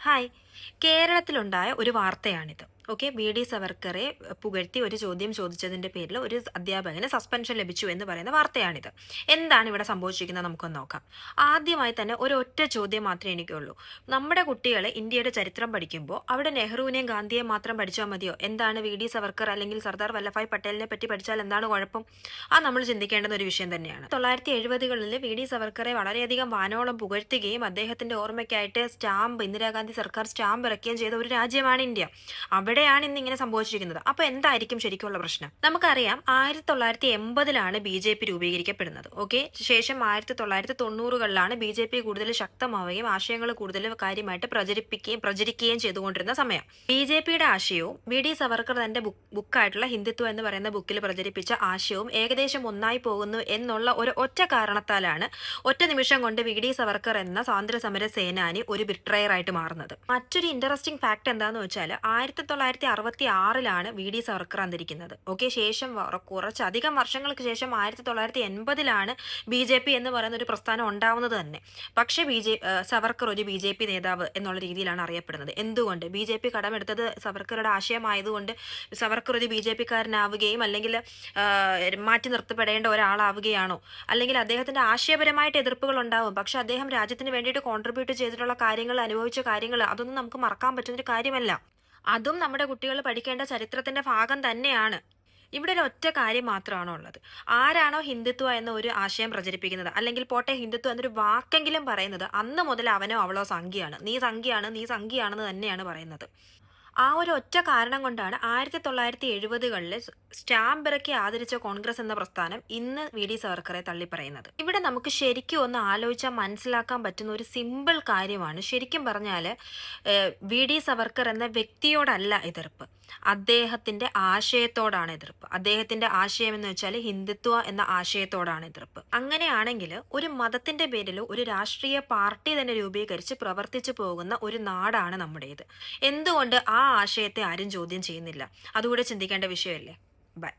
Hi. കേരളത്തിലുണ്ടായ ഒരു വാർത്തയാണിത്. Okay. VD. സവർക്കറെ പുകഴ്ത്തി ഒരു ചോദ്യം ചോദിച്ചതിന്റെ പേരിൽ ഒരു അധ്യാപകന് സസ്പെൻഷൻ ലഭിച്ചു എന്ന് പറയുന്ന വാർത്തയാണിത്. എന്താണ് ഇവിടെ സംഭവിച്ചിരിക്കുന്നത് നമുക്കൊന്ന് നോക്കാം. ആദ്യമായി തന്നെ ഒരൊറ്റ ചോദ്യം മാത്രമേ എനിക്കുള്ളൂ. നമ്മുടെ കുട്ടികൾ ഇന്ത്യയുടെ ചരിത്രം പഠിക്കുമ്പോൾ അവിടെ നെഹ്റുവിനെയും ഗാന്ധിയെയും മാത്രം പഠിച്ചാൽ മതിയോ? എന്താണ് വി.ഡി. സവർക്കർ അല്ലെങ്കിൽ സർദാർ വല്ലഭായ് പട്ടേലിനെ പറ്റി പഠിച്ചാൽ എന്താണ് കുഴപ്പം? അത് നമ്മൾ ചിന്തിക്കേണ്ടുന്ന ഒരു വിഷയം തന്നെയാണ്. 1970-കളിൽ വി.ഡി. സവർക്കറെ വളരെയധികം വാനോളം പുകഴ്ത്തുകയും അദ്ദേഹത്തിന്റെ ഓർമ്മയ്ക്കായിട്ട് ഇന്ദിരാഗാന്ധി സർക്കാർ സ്റ്റാമ്പ് ഇറക്കുകയും ചെയ്ത ഒരു രാജ്യമാണ് ഇന്ത്യ. അവിടെയാണ് ഇന്ന് ഇങ്ങനെ സംഭവിച്ചിരിക്കുന്നത്. അപ്പൊ എന്തായിരിക്കും ശരിക്കുള്ള പ്രശ്നം? നമുക്കറിയാം 1980-ലാണ് BJP രൂപീകരിക്കപ്പെടുന്നത്. ഓക്കെ. ശേഷം 1990-കളിലാണ് BJP കൂടുതൽ ശക്തമാവുകയും ആശയങ്ങൾ കൂടുതൽ കാര്യമായിട്ട് പ്രചരിക്കുകയും ചെയ്തുകൊണ്ടിരുന്ന സമയം. BJPയുടെ ആശയവും വി.ഡി. സവർക്കർ തന്റെ ബുക്കായിട്ടുള്ള ഹിന്ദുത്വം എന്ന് പറയുന്ന ബുക്കിൽ പ്രചരിപ്പിച്ച ആശയവും ഏകദേശം ഒന്നായി പോകുന്നു എന്നുള്ള ഒരു ഒറ്റ കാരണത്താലാണ് ഒറ്റ നിമിഷം കൊണ്ട് വി.ഡി. സവർക്കർ എന്ന സ്വാതന്ത്ര്യ സമര സേനാനി ഒരു ബിട്രയർ ആയിട്ട് മാറുന്നത്. മറ്റൊരു ഇൻട്രസ്റ്റിംഗ് ഫാക്ട് എന്താന്ന് വെച്ചാൽ 1966-ലാണ് വി.ഡി. സവർക്കർ അന്തരിക്കുന്നത്. ഓക്കെ. ശേഷം കുറച്ചധികം വർഷങ്ങൾക്ക് ശേഷം 1980-ലാണ് BJP എന്ന് പറയുന്ന ഒരു പ്രസ്ഥാനം ഉണ്ടാവുന്നത് തന്നെ. പക്ഷേ സവർക്കർ ഒരു BJP നേതാവ് എന്നുള്ള രീതിയിലാണ് അറിയപ്പെടുന്നത്. എന്തുകൊണ്ട്? BJP കടമെടുത്തത് സവർക്കറുടെ ആശയമായതുകൊണ്ട് സവർക്കർ ഒരു BJP-കാരനാവുകയും അല്ലെങ്കിൽ മാറ്റി നിർത്തപ്പെടേണ്ട ഒരാളാവുകയാണോ? അല്ലെങ്കിൽ അദ്ദേഹത്തിന്റെ ആശയപരമായിട്ട് എതിർപ്പുകൾ ഉണ്ടാവും, പക്ഷെ അദ്ദേഹം രാജ്യത്തിന് വേണ്ടിയിട്ട് കോൺട്രിബ്യൂട്ട് ചെയ്തിട്ടുള്ള കാര്യങ്ങൾ, അനുഭവിച്ച കാര്യങ്ങൾ, അതൊന്നും നമുക്ക് മറക്കാൻ പറ്റുന്നൊരു കാര്യമല്ല. അതും നമ്മുടെ കുട്ടികൾ പഠിക്കേണ്ട ചരിത്രത്തിന്റെ ഭാഗം തന്നെയാണ്. ഇവിടെ ഒരു ഒറ്റ കാര്യം മാത്രമാണോ ഉള്ളത്. ആരാണോ ഹിന്ദുത്വ എന്ന ഒരു ആശയം പ്രചരിപ്പിക്കുന്നത്, അല്ലെങ്കിൽ പോട്ടെ ഹിന്ദുത്വം എന്നൊരു വാക്കെങ്കിലും പറയുന്നത്, അന്ന് മുതൽ അവനോ അവളോ സംഖ്യയാണ്, നീ സംഖ്യയാണെന്ന് തന്നെയാണ് പറയുന്നത്. ആ ഒരു ഒറ്റ കാരണം കൊണ്ടാണ് 1970-കളിൽ സ്റ്റാമ്പ് ഇറക്കി ആദരിച്ച കോൺഗ്രസ് എന്ന പ്രസ്ഥാനം ഇന്ന് വി.ഡി. സവർക്കറെ തള്ളിപ്പറയുന്നത്. ഇവിടെ നമുക്ക് ശരിക്കും ഒന്ന് ആലോചിച്ചാൽ മനസ്സിലാക്കാൻ പറ്റുന്ന ഒരു സിമ്പിൾ കാര്യമാണ്. ശരിക്കും പറഞ്ഞാൽ വി.ഡി. സവർക്കർ എന്ന വ്യക്തിയോടല്ല എതിർപ്പ്, അദ്ദേഹത്തിന്റെ ആശയത്തോടാണ് എതിർപ്പ്. അദ്ദേഹത്തിന്റെ ആശയം എന്ന് വെച്ചാൽ ഹിന്ദുത്വ എന്ന ആശയത്തോടാണ് എതിർപ്പ്. അങ്ങനെയാണെങ്കിൽ ഒരു മതത്തിന്റെ പേരിൽ ഒരു രാഷ്ട്രീയ പാർട്ടി തന്നെ രൂപീകരിച്ച് പ്രവർത്തിച്ചു പോകുന്ന ഒരു നാടാണ് നമ്മുടേത്. എന്തുകൊണ്ട് ആ ആശയത്തെ ആരും ചോദ്യം ചെയ്യുന്നില്ല? അതുകൂടെ ചിന്തിക്കേണ്ട വിഷയമല്ലേ. ബൈ.